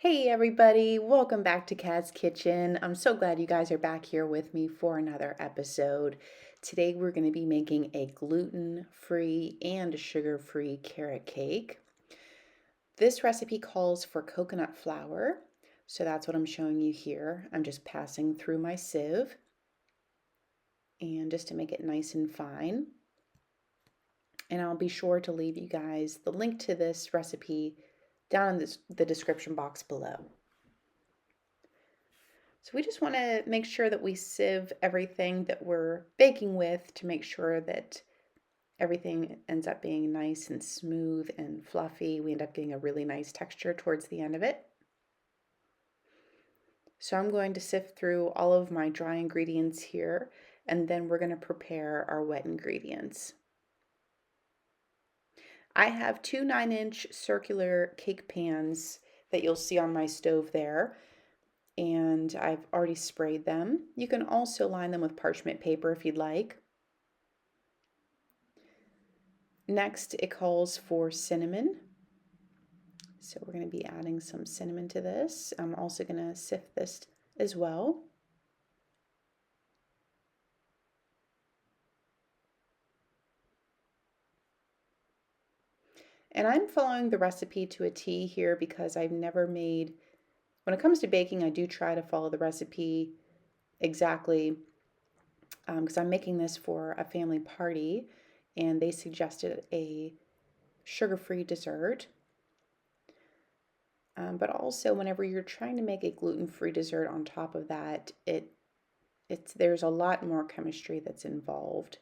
Hey everybody, welcome back to Kat's Kitchen. I'm so glad you guys are back here with me for another episode. Today we're going to be making a gluten-free and sugar-free carrot cake. This recipe calls for coconut flour, so that's what I'm showing you here. I'm just passing through my sieve and just to make it nice and fine. And I'll be sure to leave you guys the link to this recipe down in the description box below. So we just want to make sure that we sieve everything that we're baking with to make sure that everything ends up being nice and smooth and fluffy. We end up getting a really nice texture towards the end of it. So I'm going to sift through all of my dry ingredients here, and then we're going to prepare our wet ingredients. I have two 9-inch circular cake pans that you'll see on my stove there, and I've already sprayed them. You can also line them with parchment paper if you'd like. Next, it calls for cinnamon. So we're going to be adding some cinnamon to this. I'm also going to sift this as well. And I'm following the recipe to a T here because I've never made, when it comes to baking, I do try to follow the recipe exactly because I'm making this for a family party and they suggested a sugar-free dessert. But also whenever you're trying to make a gluten-free dessert on top of that, there's a lot more chemistry that's involved.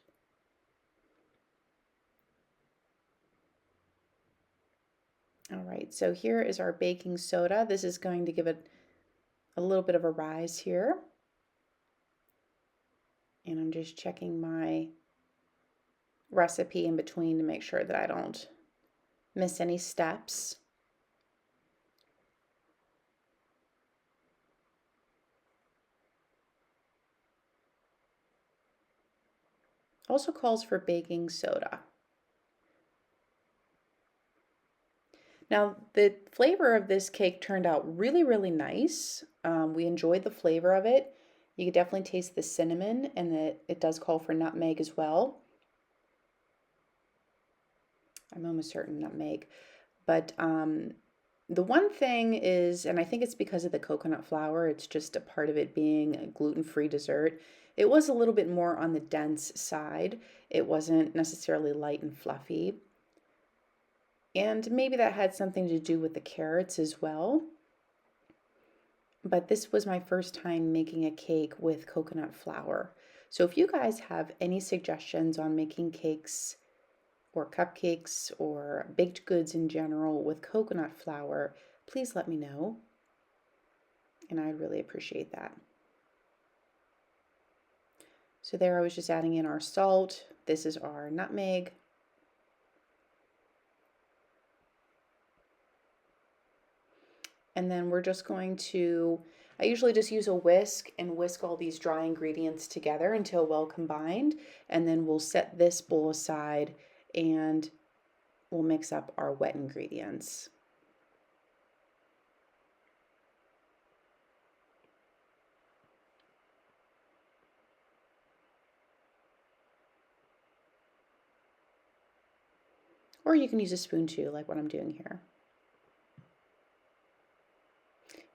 All right, so here is our baking soda. This is going to give it a little bit of a rise here. And I'm just checking my recipe in between to make sure that I don't miss any steps. Also calls for baking soda. Now, the flavor of this cake turned out really, really nice. We enjoyed the flavor of it. You can definitely taste the cinnamon, and it does call for nutmeg as well. I'm almost certain nutmeg. But the one thing is, and I think it's because of the coconut flour, it's just a part of it being a gluten-free dessert. It was a little bit more on the dense side. It wasn't necessarily light and fluffy. And maybe that had something to do with the carrots as well. But this was my first time making a cake with coconut flour. So if you guys have any suggestions on making cakes or cupcakes or baked goods in general with coconut flour, please let me know. And I'd really appreciate that. So there I was just adding in our salt. This is our nutmeg. And then we're just going to, I usually just use a whisk and whisk all these dry ingredients together until well combined. And then we'll set this bowl aside and we'll mix up our wet ingredients. Or you can use a spoon too, like what I'm doing here.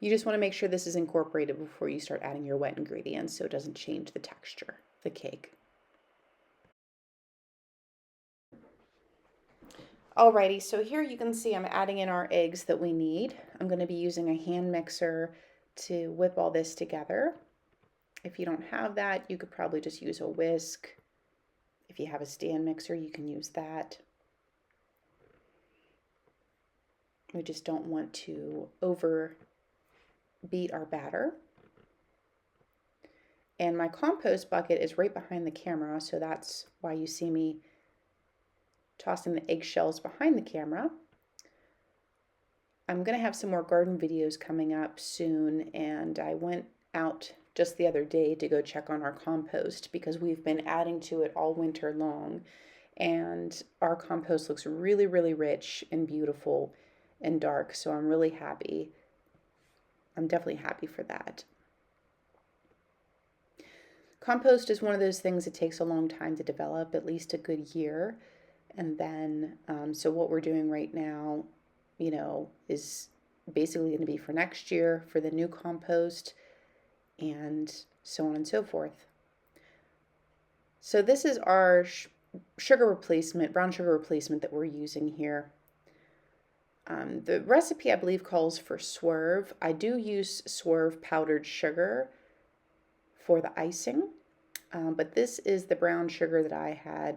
You just want to make sure this is incorporated before you start adding your wet ingredients so it doesn't change the texture of the cake. Alrighty, so here you can see I'm adding in our eggs that we need. I'm going to be using a hand mixer to whip all this together. If you don't have that, you could probably just use a whisk. If you have a stand mixer, you can use that. We just don't want to over beat our batter. And my compost bucket is right behind the camera, so that's why you see me tossing the eggshells behind the camera. I'm going to have some more garden videos coming up soon, and I went out just the other day to go check on our compost because we've been adding to it all winter long, and our compost looks really, really rich and beautiful and dark, so I'm really happy I'm definitely happy for that. Compost is one of those things that takes a long time to develop, at least a good year. And then, so what we're doing right now, is basically going to be for next year for the new compost and so on and so forth. So this is our sugar replacement, brown sugar replacement that we're using here. The recipe, I believe, calls for Swerve. I do use Swerve powdered sugar for the icing, but this is the brown sugar that I had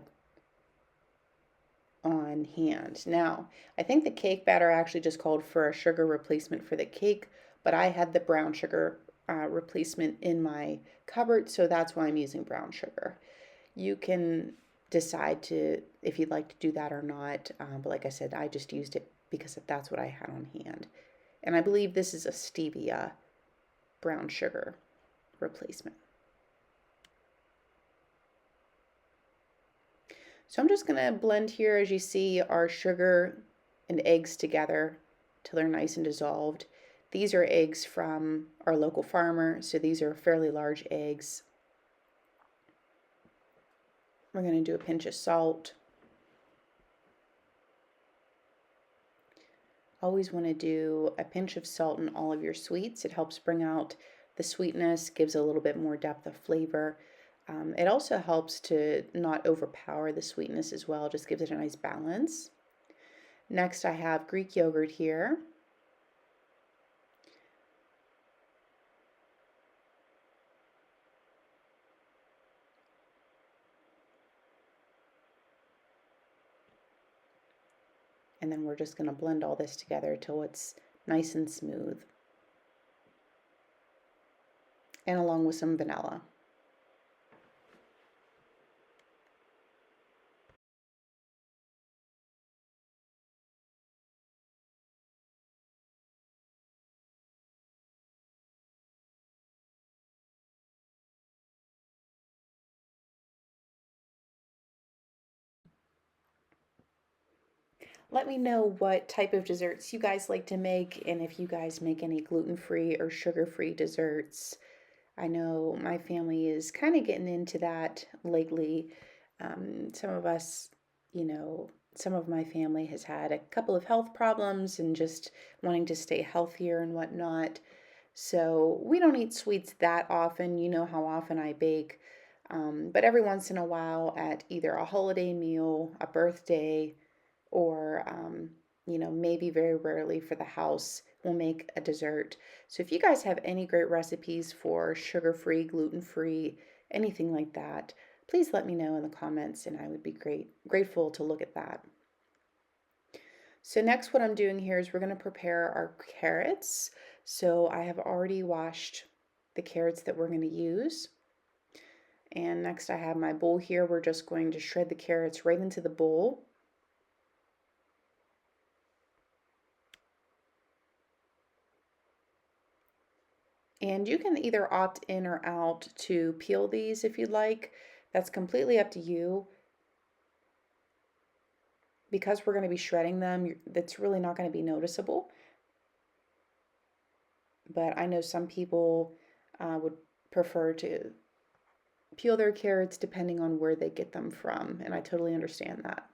on hand. Now, I think the cake batter actually just called for a sugar replacement for the cake, but I had the brown sugar replacement in my cupboard, so that's why I'm using brown sugar. You can decide to if you'd like to do that or not, but like I said, I just used it because that's what I had on hand. And I believe this is a stevia brown sugar replacement. So I'm just going to blend here, as you see, our sugar and eggs together till they're nice and dissolved. These are eggs from our local farmer, so these are fairly large eggs. We're going to do a pinch of salt. Always want to do a pinch of salt in all of your sweets. It helps bring out the sweetness, gives a little bit more depth of flavor. It also helps to not overpower the sweetness as well, just gives it a nice balance. Next, I have Greek yogurt here. And then we're just going to blend all this together till it's nice and smooth. And along with some vanilla. Let me know what type of desserts you guys like to make and if you guys make any gluten-free or sugar-free desserts. I know my family is kind of getting into that lately. Some of us, some of my family has had a couple of health problems and just wanting to stay healthier and whatnot. So we don't eat sweets that often. You know how often I bake. But every once in a while, at either a holiday meal, a birthday, or maybe very rarely for the house, we'll make a dessert. So if you guys have any great recipes for sugar-free, gluten-free, anything like that, please let me know in the comments and I would be grateful to look at that. So next what I'm doing here is we're going to prepare our carrots. So I have already washed the carrots that we're going to use. And next I have my bowl here. We're just going to shred the carrots right into the bowl. And you can either opt in or out to peel these if you'd like. That's completely up to you. Because we're going to be shredding them, that's really not going to be noticeable. But I know some people would prefer to peel their carrots depending on where they get them from, and I totally understand that.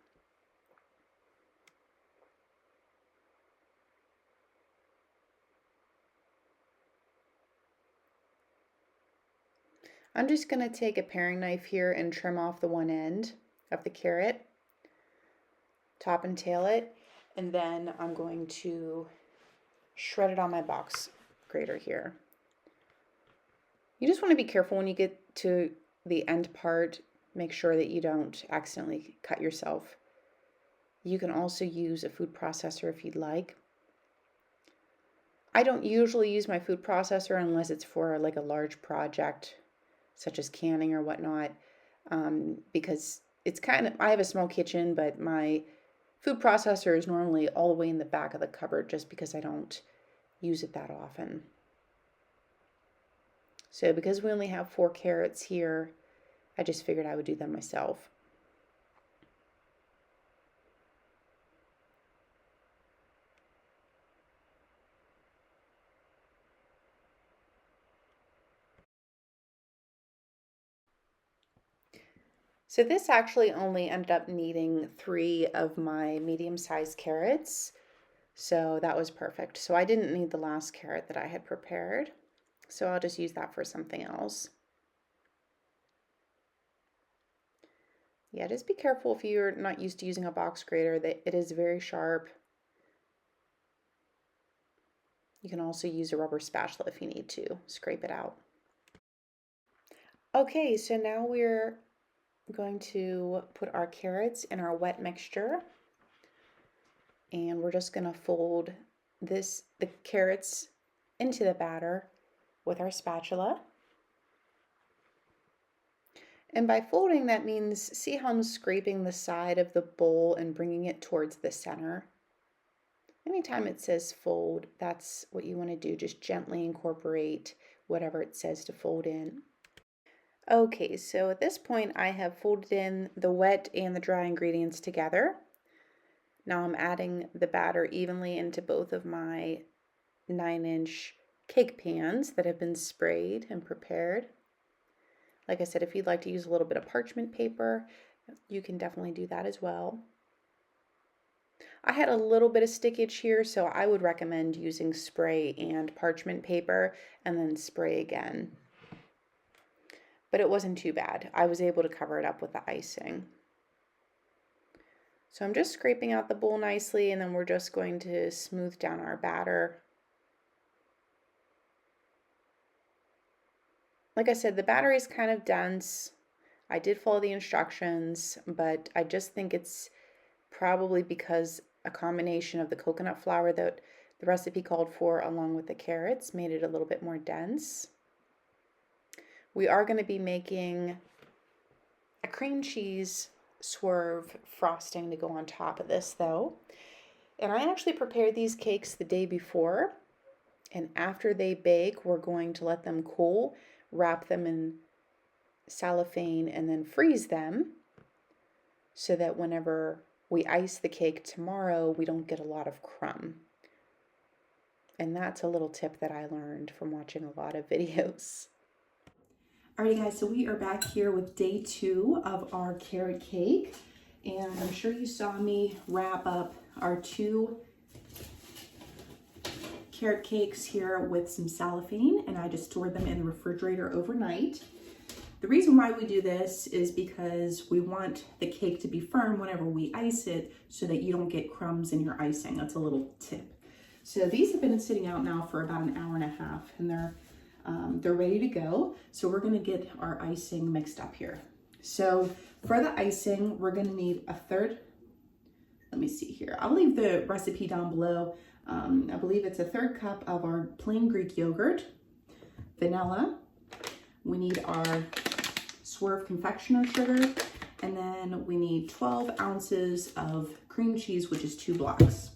I'm just going to take a paring knife here and trim off the one end of the carrot, top and tail it, and then I'm going to shred it on my box grater here. You just want to be careful when you get to the end part. Make sure that you don't accidentally cut yourself. You can also use a food processor if you'd like. I don't usually use my food processor unless it's for like a large project such as canning or whatnot, because it's I have a small kitchen, but my food processor is normally all the way in the back of the cupboard just because I don't use it that often. So because we only have 4 carrots here, I just figured I would do them myself. So this actually only ended up needing 3 of my medium-sized carrots. So that was perfect. So I didn't need the last carrot that I had prepared. So I'll just use that for something else. Yeah, just be careful if you're not used to using a box grater, that it is very sharp. You can also use a rubber spatula if you need to scrape it out. Okay, so now we're going to put our carrots in our wet mixture, and we're just going to fold the carrots into the batter with our spatula. And by folding, that means, see how I'm scraping the side of the bowl and bringing it towards the center? Anytime it says fold, that's what you want to do. Just gently incorporate whatever it says to fold in. Okay, so at this point I have folded in the wet and the dry ingredients together. Now I'm adding the batter evenly into both of my 9-inch cake pans that have been sprayed and prepared. Like I said, if you'd like to use a little bit of parchment paper, you can definitely do that as well. I had a little bit of stickage here, so I would recommend using spray and parchment paper and then spray again. But it wasn't too bad. I was able to cover it up with the icing. So I'm just scraping out the bowl nicely, and then we're just going to smooth down our batter. Like I said, the batter is kind of dense. I did follow the instructions, but I just think it's probably because a combination of the coconut flour that the recipe called for along with the carrots made it a little bit more dense. We are going to be making a cream cheese swerve frosting to go on top of this though. And I actually prepared these cakes the day before, and after they bake, we're going to let them cool, wrap them in cellophane, and then freeze them so that whenever we ice the cake tomorrow, we don't get a lot of crumb. And that's a little tip that I learned from watching a lot of videos. Alrighty guys, so we are back here with day 2 of our carrot cake. And I'm sure you saw me wrap up our 2 carrot cakes here with some cellophane, and I just stored them in the refrigerator overnight. The reason why we do this is because we want the cake to be firm whenever we ice it so that you don't get crumbs in your icing. That's a little tip. So these have been sitting out now for about an hour and a half, and they're ready to go. So we're gonna get our icing mixed up here. So for the icing, we're gonna need a third, let me see here. I'll leave the recipe down below. I believe it's a 1/3 cup of our plain Greek yogurt, vanilla. We need our swerve confectioner sugar, and then we need 12 ounces of cream cheese, which is 2 blocks.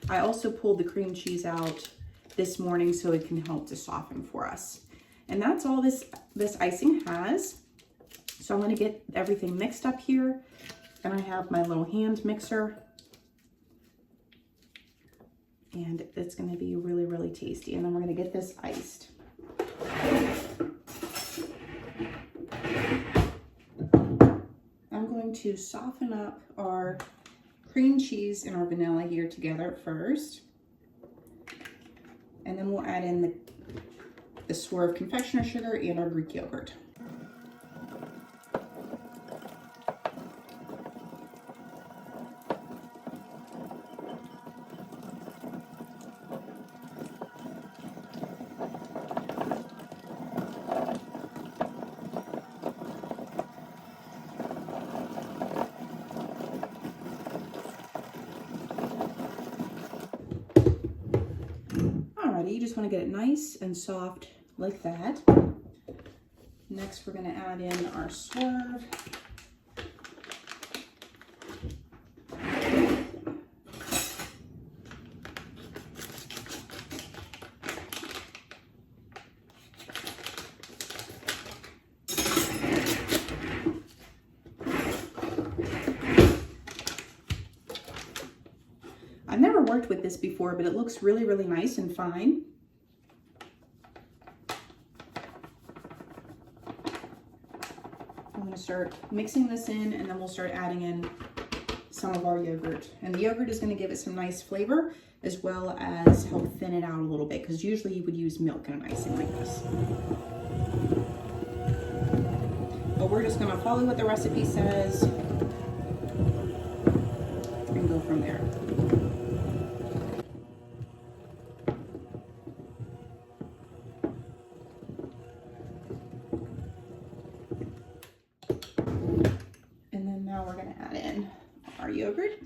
I also pulled the cream cheese out this morning so it can help to soften for us. And that's all this icing has. So I'm gonna get everything mixed up here, and I have my little hand mixer, and it's gonna be really, really tasty. And then we're gonna get this iced. I'm going to soften up our cream cheese and our vanilla here together first. And then we'll add in the swerve confectioner sugar and our Greek yogurt. You just want to get it nice and soft like that. Next, we're going to add in our swerve. I've never worked with this before, but it looks really, really nice and fine. gonna start mixing this in, and then we'll start adding in some of our yogurt. And the yogurt is gonna give it some nice flavor, as well as help thin it out a little bit, because usually you would use milk in an icing like this. But we're just gonna follow what the recipe says and go from there. And then now we're gonna add in our yogurt.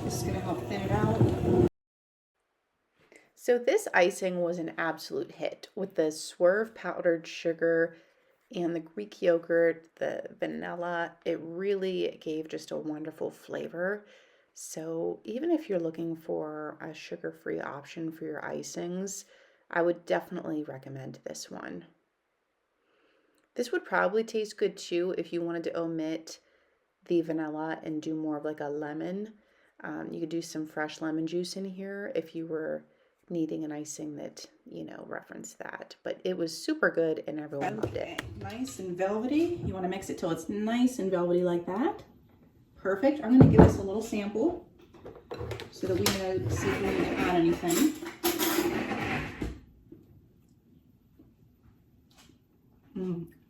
This is gonna help thin it out. So this icing was an absolute hit with the Swerve powdered sugar and the Greek yogurt, the vanilla. It really gave just a wonderful flavor. So even if you're looking for a sugar-free option for your icings, I would definitely recommend this one. This would probably taste good too if you wanted to omit the vanilla and do more of like a lemon. You could do some fresh lemon juice in here if you were needing an icing that, you know, referenced that. But it was super good and everyone loved it. Nice and velvety. You want to mix it till it's nice and velvety like that. Perfect. I'm going to give this a little sample so that we know, see if we need to add anything.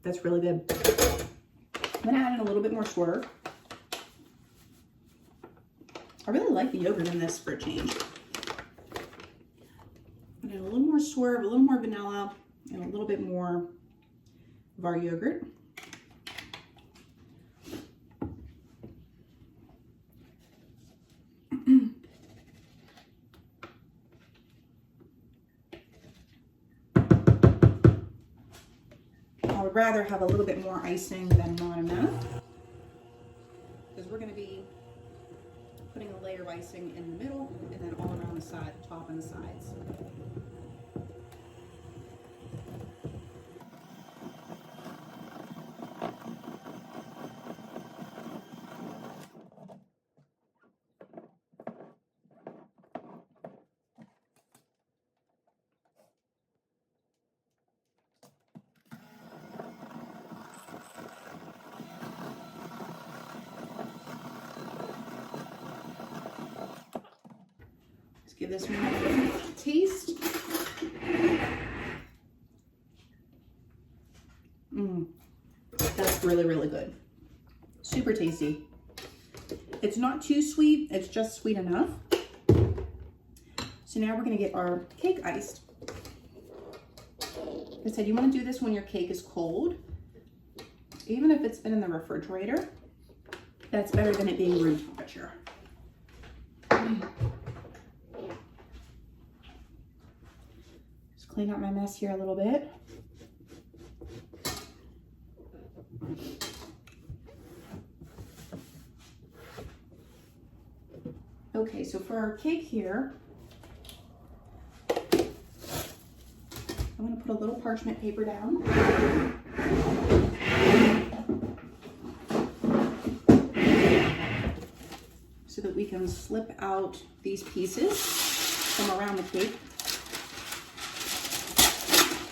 That's really good. I'm going to add in a little bit more Swerve. I really like the yogurt in this for a change. A little more Swerve, a little more vanilla, and a little bit more of our yogurt. I would rather have a little bit more icing than not enough, because we're going to be putting a layer of icing in the middle and then all around the side, the top and the sides. Give this one a taste. That's really, really good. Super tasty. It's not too sweet, it's just sweet enough. So now we're gonna get our cake iced. I said you wanna do this when your cake is cold. Even if it's been in the refrigerator, that's better than it being room temperature. Clean out my mess here a little bit. Okay, so for our cake here, I'm going to put a little parchment paper down. So that we can slip out these pieces from around the cake.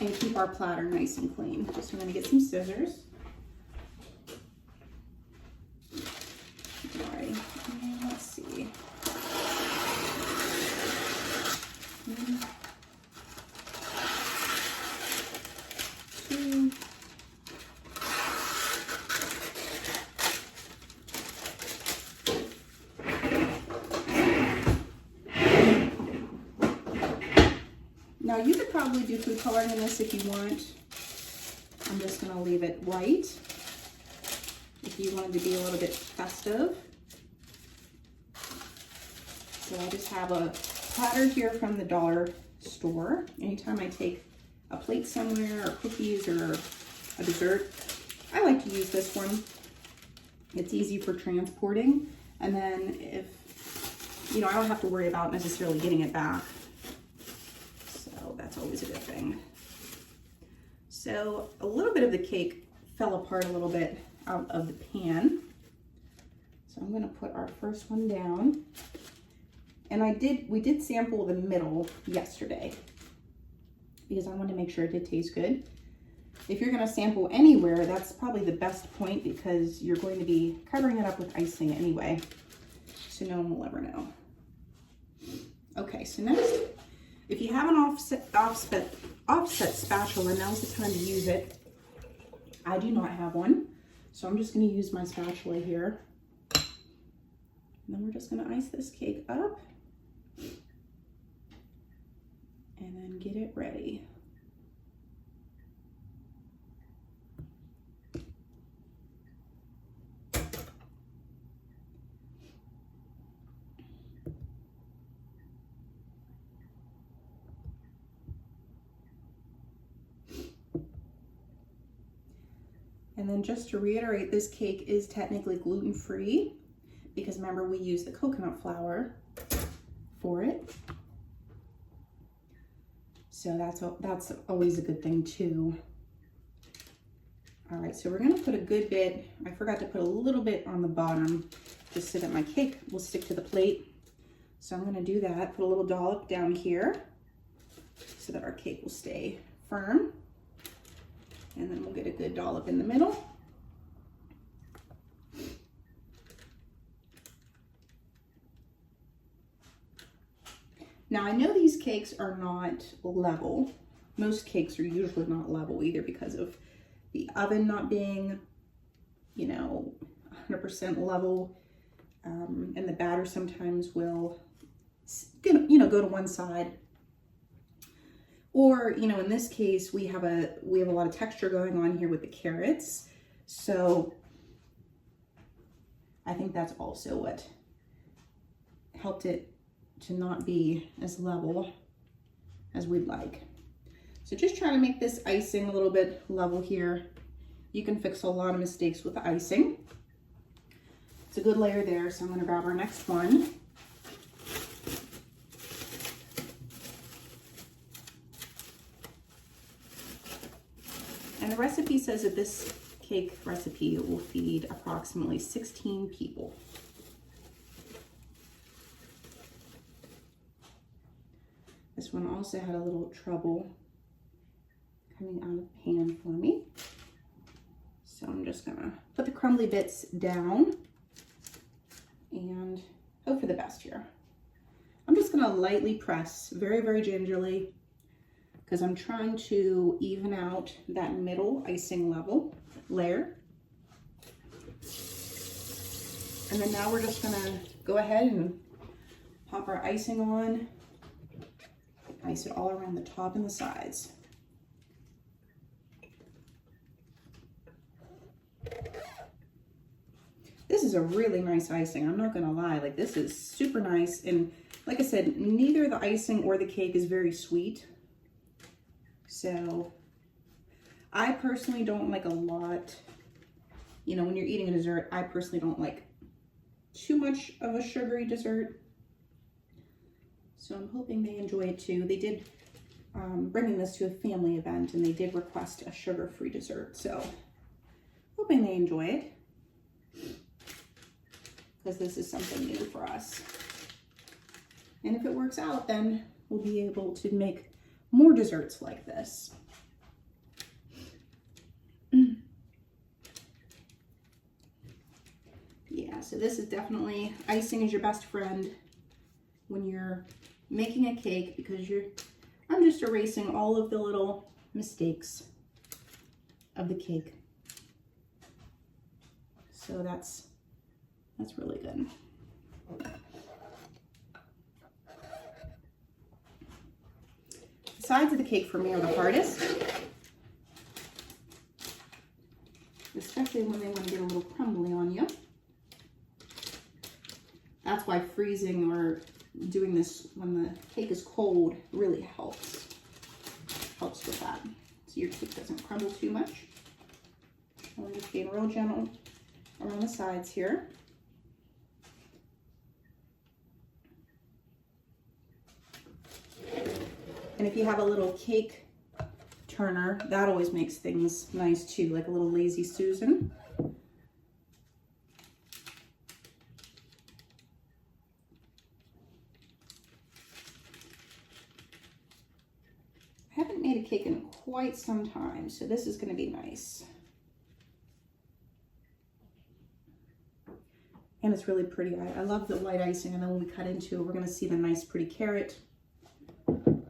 And keep our platter nice and clean. So I'm going to get some scissors. All right, and let's see. Two. Now you could probably do food coloring in this if you want. I'm just gonna leave it white. If you wanted to be a little bit festive. So I just have a platter here from the dollar store. Anytime I take a plate somewhere or cookies or a dessert, I like to use this one. It's easy for transporting. And then if, you know, I don't have to worry about necessarily getting it back. That's always a good thing. So a little bit of the cake fell apart a little bit out of the pan. So So I'm gonna put our first one down. And we did sample the middle yesterday because I wanted to make sure it did taste good. If you're gonna sample anywhere, that's probably the best point because you're going to be covering it up with icing anyway. So no one will ever know. Okay, so next, if you have an offset spatula, now's the time to use it. I do not have one, so I'm just gonna use my spatula here. And then we're just gonna ice this cake up and then get it ready. And then just to reiterate, this cake is technically gluten-free because remember we use the coconut flour for it. So that's always a good thing too. All right, so we're gonna put a good bit, I forgot to put a little bit on the bottom just so that my cake will stick to the plate. So I'm gonna do that, put a little dollop down here so that our cake will stay firm. And then we'll get a good dollop in the middle. Now I know these cakes are not level. Most cakes are usually not level either because of the oven not being, 100% level. And the batter sometimes will, go to one side. Or, in this case, we have a lot of texture going on here with the carrots. So I think that's also what helped it to not be as level as we'd like. So just trying to make this icing a little bit level here. You can fix a lot of mistakes with the icing. It's a good layer there, so I'm gonna grab our next one. And the recipe says that this cake recipe will feed approximately 16 people. This one also had a little trouble coming out of the pan for me. So I'm just gonna put the crumbly bits down and hope for the best here. I'm just gonna lightly press, very, very gingerly, because I'm trying to even out that middle icing layer. And then now we're just gonna go ahead and pop our icing on, ice it all around the top and the sides. This is a really nice icing, I'm not gonna lie, like this is super nice. And like I said, neither the icing or the cake is very sweet. So I personally don't like a lot, when you're eating a dessert, I personally don't like too much of a sugary dessert. So I'm hoping they enjoy it too. They did, bringing this to a family event, and they did request a sugar-free dessert. So hoping they enjoy it, because this is something new for us. And if it works out, then we'll be able to make more desserts like this. Yeah, so this is definitely, icing is your best friend when you're making a cake, because I'm just erasing all of the little mistakes of the cake. So that's really good. The sides of the cake for me are the hardest, especially when they want to get a little crumbly on you. That's why freezing or doing this when the cake is cold really helps with that, so your cake doesn't crumble too much. And we're just being real gentle around the sides here. And if you have a little cake turner, that always makes things nice too, like a little Lazy Susan. quite some time, so this is going to be nice. And it's really pretty. I love the white icing, and then when we cut into it, we're going to see the nice pretty carrot. And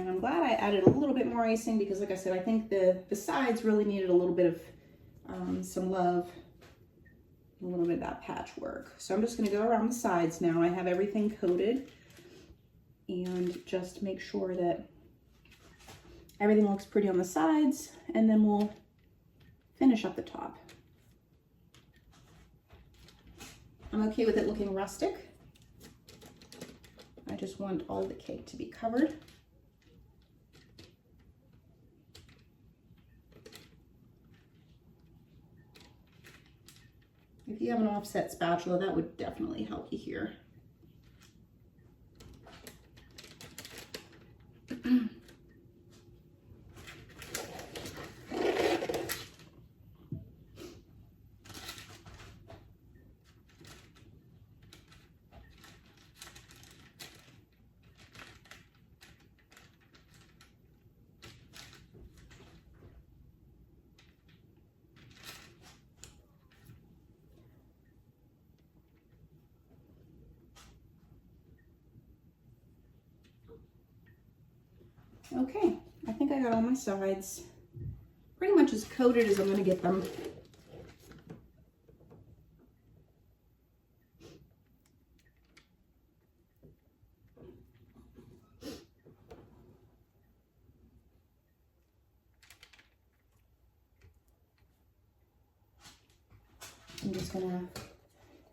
I'm glad I added a little bit more icing because, like I said, I think the sides really needed a little bit of some love, a little bit of that patchwork. So I'm just going to go around the sides now. I have everything coated, and just make sure that everything looks pretty on the sides, and then we'll finish up the top. I'm okay with it looking rustic. I just want all the cake to be covered. If you have an offset spatula, that would definitely help you here. Okay, I think I got all my sides pretty much as coated as I'm going to get them. I'm just going to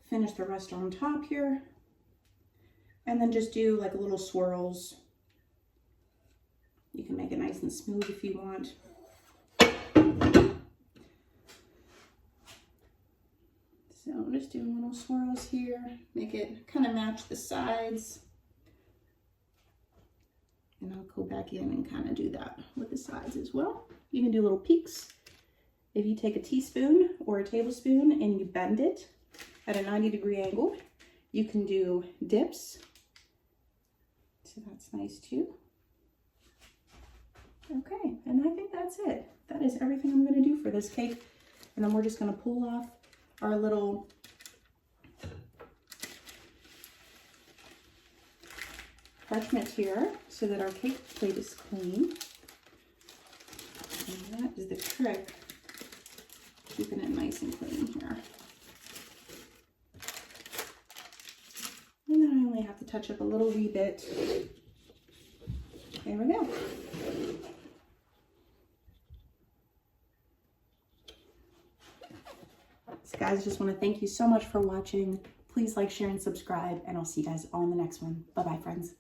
finish the rest on top here, and then just do like little swirls. You can make it nice and smooth if you want. So I'm just doing little swirls here, make it kind of match the sides. And I'll go back in and kind of do that with the sides as well. You can do little peaks. If you take a teaspoon or a tablespoon and you bend it at a 90-degree angle, you can do dips. So that's nice too. Okay, and I think that's it. That is everything I'm going to do for this cake. And then we're just going to pull off our little parchment here so that our cake plate is clean. And that is the trick, keeping it nice and clean here. And then I only have to touch up a little wee bit. There we go. So guys, just want to thank you so much for watching. Please like, share, and subscribe, and I'll see you guys all in the next one. Bye-bye, friends.